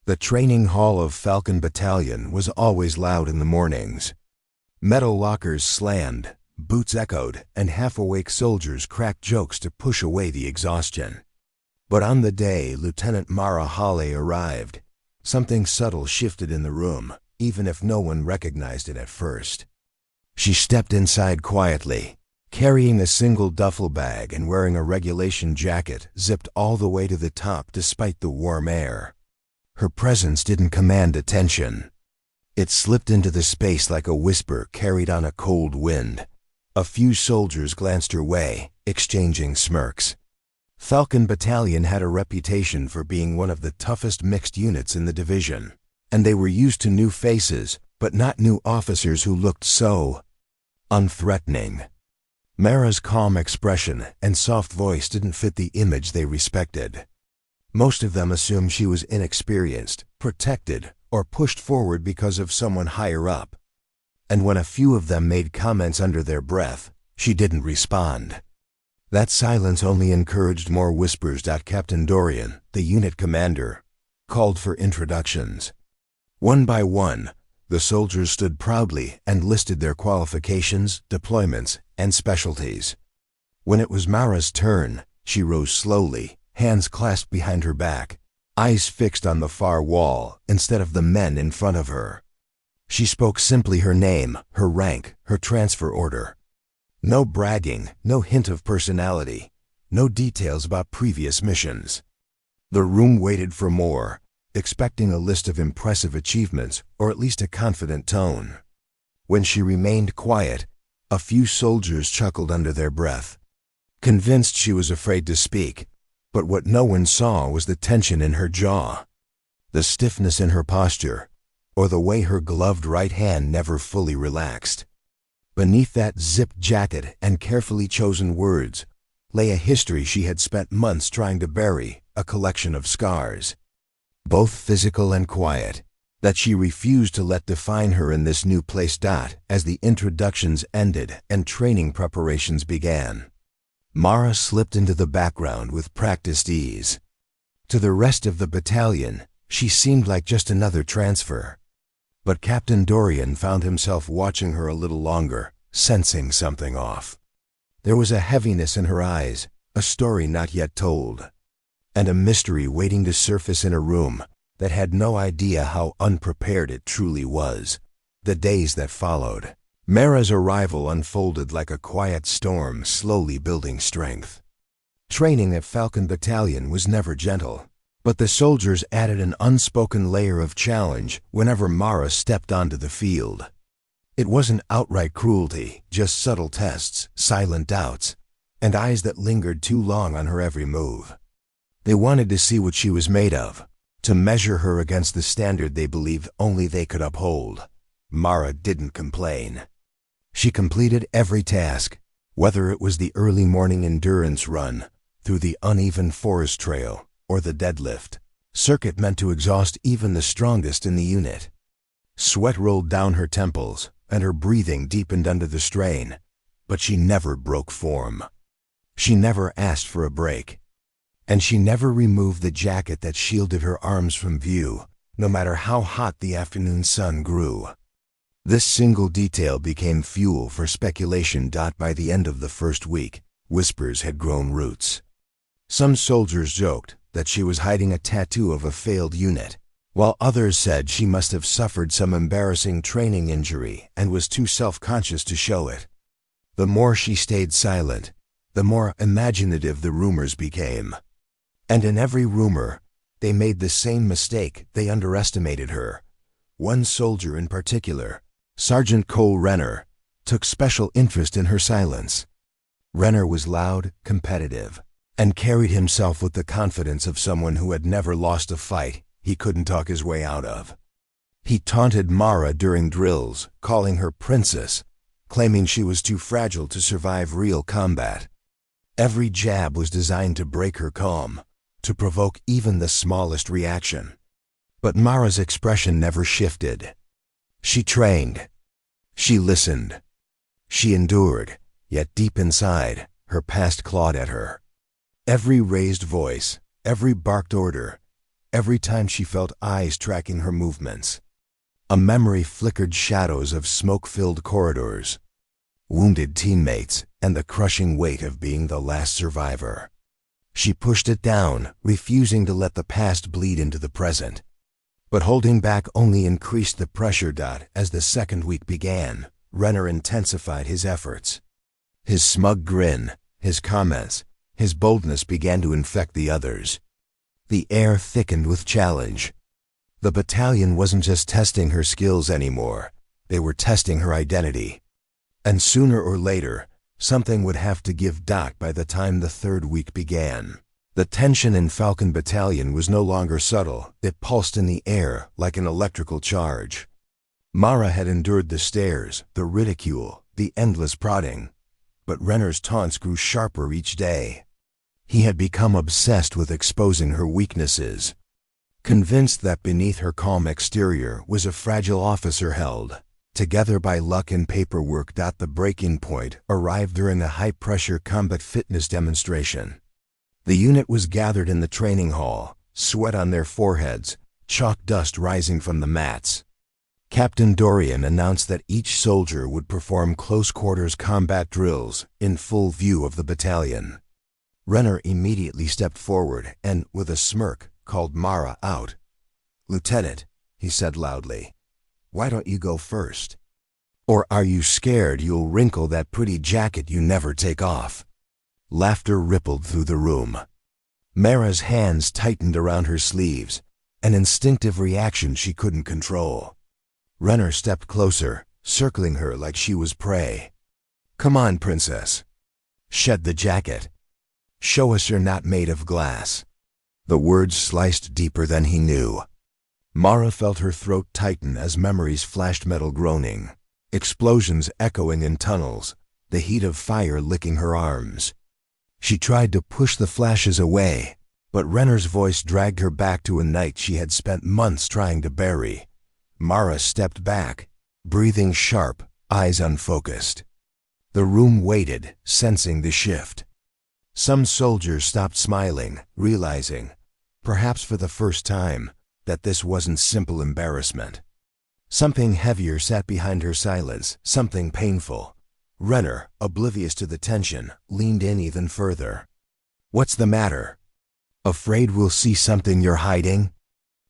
The training hall of Falcon Battalion was always loud in the mornings. Metal lockers slammed, boots echoed, and half-awake soldiers cracked jokes to push away the exhaustion. But on the day Lieutenant Mara Hale arrived, something subtle shifted in the room, even if no one recognized it at first. She stepped inside quietly, carrying a single duffel bag and wearing a regulation jacket zipped all the way to the top despite the warm air. Her presence didn't command attention. It slipped into the space like a whisper carried on a cold wind. A few soldiers glanced her way, exchanging smirks. Falcon Battalion had a reputation for being one of the toughest mixed units in the division, and they were used to new faces, but not new officers who looked so unthreatening. Mara's calm expression and soft voice didn't fit the image they respected. Most of them assumed she was inexperienced, protected, or pushed forward because of someone higher up. And when a few of them made comments under their breath, she didn't respond. That silence only encouraged more whispers. Captain Dorian, the unit commander, called for introductions. One by one, the soldiers stood proudly and listed their qualifications, deployments, and specialties. When it was Mara's turn, she rose slowly, hands clasped behind her back, eyes fixed on the far wall instead of the men in front of her. She spoke simply her name, her rank, her transfer order. No bragging, no hint of personality, no details about previous missions. The room waited for more, expecting a list of impressive achievements or at least a confident tone. When she remained quiet, a few soldiers chuckled under their breath, convinced she was afraid to speak. But what no one saw was the tension in her jaw, the stiffness in her posture, or the way her gloved right hand never fully relaxed. Beneath that zipped jacket and carefully chosen words lay a history she had spent months trying to bury, a collection of scars, both physical and quiet, that she refused to let define her in this new place. As the introductions ended and training preparations began, Mara slipped into the background with practiced ease. To the rest of the battalion, she seemed like just another transfer. But Captain Dorian found himself watching her a little longer, sensing something off. There was a heaviness in her eyes, a story not yet told, and a mystery waiting to surface in a room that had no idea how unprepared it truly was. The days that followed, Mara's arrival unfolded like a quiet storm slowly building strength. Training at Falcon Battalion was never gentle, but the soldiers added an unspoken layer of challenge whenever Mara stepped onto the field. It wasn't outright cruelty, just subtle tests, silent doubts, and eyes that lingered too long on her every move. They wanted to see what she was made of, to measure her against the standard they believed only they could uphold. Mara didn't complain. She completed every task, whether it was the early morning endurance run through the uneven forest trail or the deadlift circuit meant to exhaust even the strongest in the unit. Sweat rolled down her temples and her breathing deepened under the strain, but she never broke form. She never asked for a break, and she never removed the jacket that shielded her arms from view, no matter how hot the afternoon sun grew. This single detail became fuel for speculation. By the end of the first week, whispers had grown roots. Some soldiers joked that she was hiding a tattoo of a failed unit, while others said she must have suffered some embarrassing training injury and was too self-conscious to show it. The more she stayed silent, the more imaginative the rumors became. And in every rumor, they made the same mistake: they underestimated her. One soldier in particular, Sergeant Cole Renner, took special interest in her silence. Renner was loud, competitive, and carried himself with the confidence of someone who had never lost a fight he couldn't talk his way out of. He taunted Mara during drills, calling her princess, claiming she was too fragile to survive real combat. Every jab was designed to break her calm, to provoke even the smallest reaction. But Mara's expression never shifted. She trained. She listened. She endured, yet deep inside, her past clawed at her. Every raised voice, every barked order, every time she felt eyes tracking her movements. A memory flickered shadows of smoke-filled corridors, wounded teammates, and the crushing weight of being the last survivor. She pushed it down, refusing to let the past bleed into the present. But holding back only increased the pressure. As the second week began, Renner intensified his efforts. His smug grin, his comments, his boldness began to infect the others. The air thickened with challenge. The battalion wasn't just testing her skills anymore, they were testing her identity. And sooner or later, something would have to give. By the time the third week began, the tension in Falcon Battalion was no longer subtle, it pulsed in the air like an electrical charge. Mara had endured the stares, the ridicule, the endless prodding. But Renner's taunts grew sharper each day. He had become obsessed with exposing her weaknesses, convinced that beneath her calm exterior was a fragile officer held together by luck and paperwork. The breaking point arrived during a high-pressure combat fitness demonstration. The unit was gathered in the training hall, sweat on their foreheads, chalk dust rising from the mats. Captain Dorian announced that each soldier would perform close-quarters combat drills in full view of the battalion. Renner immediately stepped forward and, with a smirk, called Mara out. "Lieutenant," he said loudly, "why don't you go first? Or are you scared you'll wrinkle that pretty jacket you never take off?" Laughter rippled through the room. Mara's hands tightened around her sleeves, an instinctive reaction she couldn't control. Renner stepped closer, circling her like she was prey. "Come on, princess. Shed the jacket. Show us you're not made of glass." The words sliced deeper than he knew. Mara felt her throat tighten as memories flashed, metal groaning, explosions echoing in tunnels, the heat of fire licking her arms. She tried to push the flashes away, but Renner's voice dragged her back to a night she had spent months trying to bury. Mara stepped back, breathing sharp, eyes unfocused. The room waited, sensing the shift. Some soldiers stopped smiling, realizing, perhaps for the first time, that this wasn't simple embarrassment. Something heavier sat behind her silence, something painful. Renner, oblivious to the tension, leaned in even further. "What's the matter? Afraid we'll see something you're hiding?"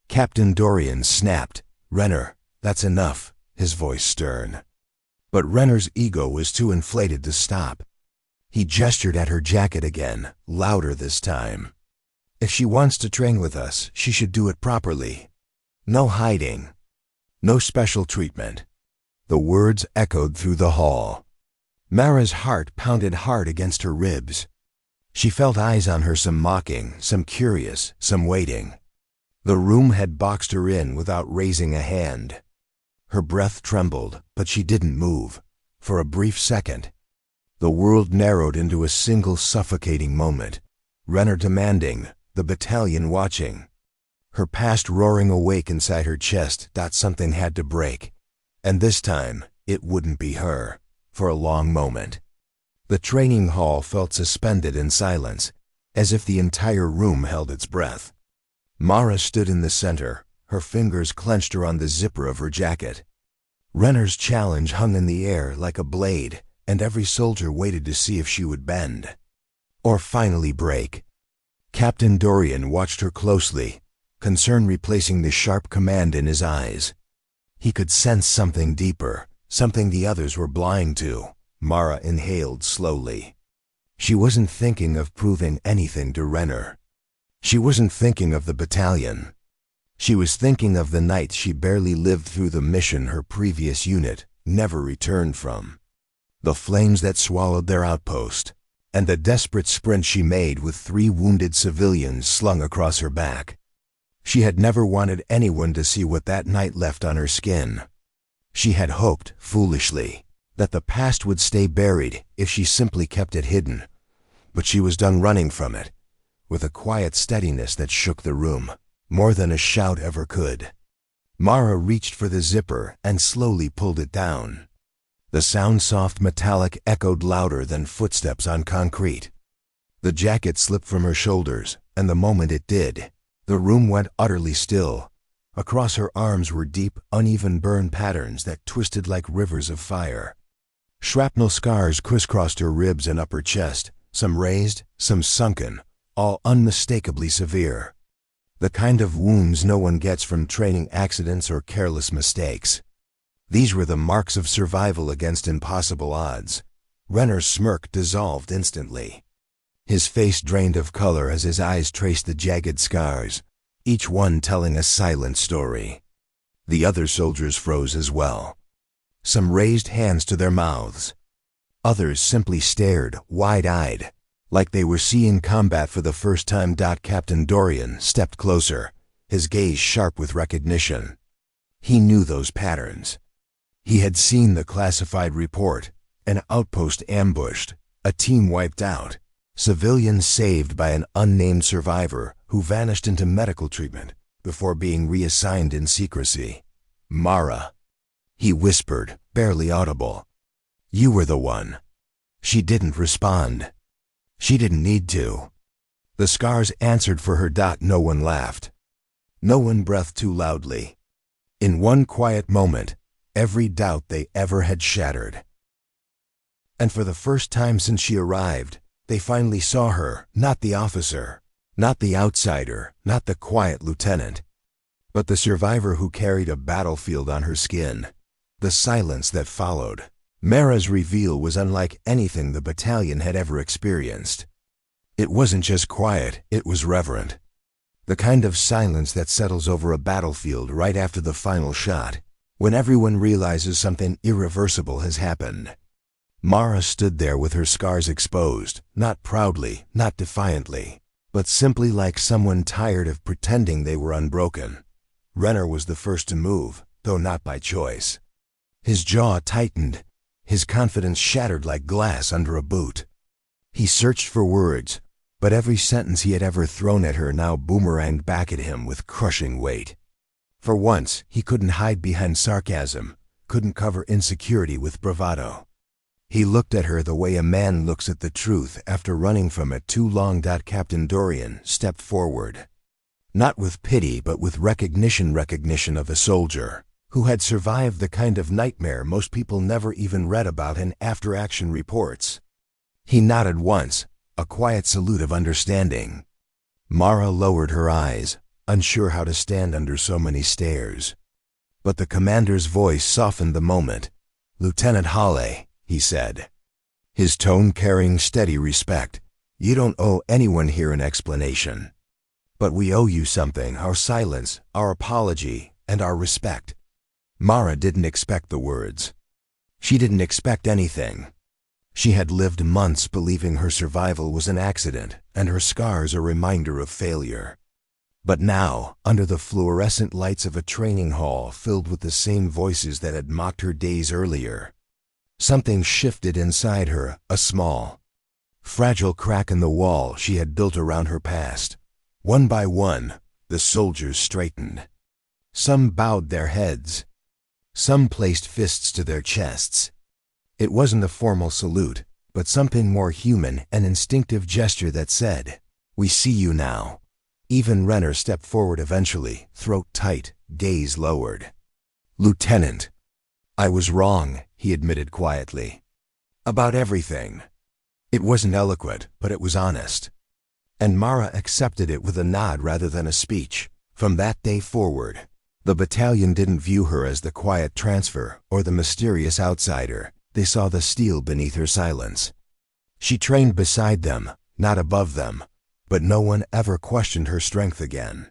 Captain Dorian snapped. "Renner, that's enough," his voice stern. But Renner's ego was too inflated to stop. He gestured at her jacket again, louder this time. "If she wants to train with us, she should do it properly. No hiding. No special treatment." The words echoed through the hall. Mara's heart pounded hard against her ribs. She felt eyes on her, some mocking, some curious, some waiting. The room had boxed her in without raising a hand. Her breath trembled, but she didn't move. For a brief second, the world narrowed into a single suffocating moment. Renner demanding, the battalion watching. Her past roaring awake inside her chest. Something had to break. And this time, it wouldn't be her. For a long moment, the training hall felt suspended in silence, as if the entire room held its breath. Mara stood in the center, her fingers clenched around the zipper of her jacket. Renner's challenge hung in the air like a blade, and every soldier waited to see if she would bend. Or finally break. Captain Dorian watched her closely, concern replacing the sharp command in his eyes. He could sense something deeper, something the others were blind to. Mara inhaled slowly. She wasn't thinking of proving anything to Renner. She wasn't thinking of the battalion. She was thinking of the nights she barely lived through, the mission her previous unit never returned from. The flames that swallowed their outpost, and the desperate sprint she made with 3 wounded civilians slung across her back. She had never wanted anyone to see what that night left on her skin. She had hoped, foolishly, that the past would stay buried if she simply kept it hidden. But she was done running from it, with a quiet steadiness that shook the room, more than a shout ever could. Mara reached for the zipper and slowly pulled it down. The sound, soft metallic, echoed louder than footsteps on concrete. The jacket slipped from her shoulders, and the moment it did, The room went utterly still. Across her arms were deep, uneven burn patterns that twisted like rivers of fire. Shrapnel scars crisscrossed her ribs and upper chest, some raised, some sunken, all unmistakably severe. The kind of wounds no one gets from training accidents or careless mistakes. These were the marks of survival against impossible odds. Renner's smirk dissolved instantly. His face drained of color as his eyes traced the jagged scars, each one telling a silent story. The other soldiers froze as well. Some raised hands to their mouths. Others simply stared, wide-eyed, like they were seeing combat for the first time. Captain Dorian stepped closer, his gaze sharp with recognition. He knew those patterns. He had seen the classified report, an outpost ambushed, a team wiped out, civilians saved by an unnamed survivor who vanished into medical treatment before being reassigned in secrecy. Mara. He whispered, barely audible. You were the one. She didn't respond. She didn't need to. The scars answered for her. No one laughed. No one breathed too loudly. In one quiet moment, every doubt they ever had shattered. And for the first time since she arrived, they finally saw her, not the officer, not the outsider, not the quiet lieutenant, but the survivor who carried a battlefield on her skin. The silence that followed. Mara's reveal was unlike anything the battalion had ever experienced. It wasn't just quiet, it was reverent. The kind of silence that settles over a battlefield right after the final shot, when everyone realizes something irreversible has happened. Mara stood there with her scars exposed, not proudly, not defiantly, but simply like someone tired of pretending they were unbroken. Renner was the first to move, though not by choice. His jaw tightened, his confidence shattered like glass under a boot. He searched for words, but every sentence he had ever thrown at her now boomeranged back at him with crushing weight. For once, he couldn't hide behind sarcasm, couldn't cover insecurity with bravado. He looked at her the way a man looks at the truth after running from it too long. Captain Dorian stepped forward. Not with pity, but with recognition of a soldier who had survived the kind of nightmare most people never even read about in after-action reports. He nodded once, a quiet salute of understanding. Mara lowered her eyes, unsure how to stand under so many stares. But the commander's voice softened the moment. Lieutenant Hawley, he said, his tone carrying steady respect. You don't owe anyone here an explanation. But we owe you something, our silence, our apology, and our respect. Mara didn't expect the words. She didn't expect anything. She had lived months believing her survival was an accident and her scars a reminder of failure. But now, under the fluorescent lights of a training hall filled with the same voices that had mocked her days earlier, something shifted inside her, a small, fragile crack in the wall she had built around her past. One by one, the soldiers straightened. Some bowed their heads. Some placed fists to their chests. It wasn't a formal salute, but something more human, an instinctive gesture that said, "We see you now." Even Renner stepped forward eventually, throat tight, gaze lowered. "Lieutenant, I was wrong," he admitted quietly. "About everything." It wasn't eloquent, but it was honest. And Mara accepted it with a nod rather than a speech. From that day forward, the battalion didn't view her as the quiet transfer or the mysterious outsider. They saw the steel beneath her silence. She trained beside them, not above them, but no one ever questioned her strength again.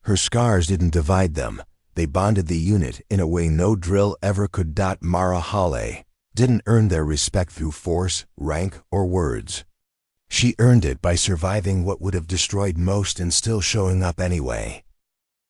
Her scars didn't divide them. They bonded the unit in a way no drill ever could. Mara Hawley didn't earn their respect through force, rank, or words. She earned it by surviving what would have destroyed most and still showing up anyway.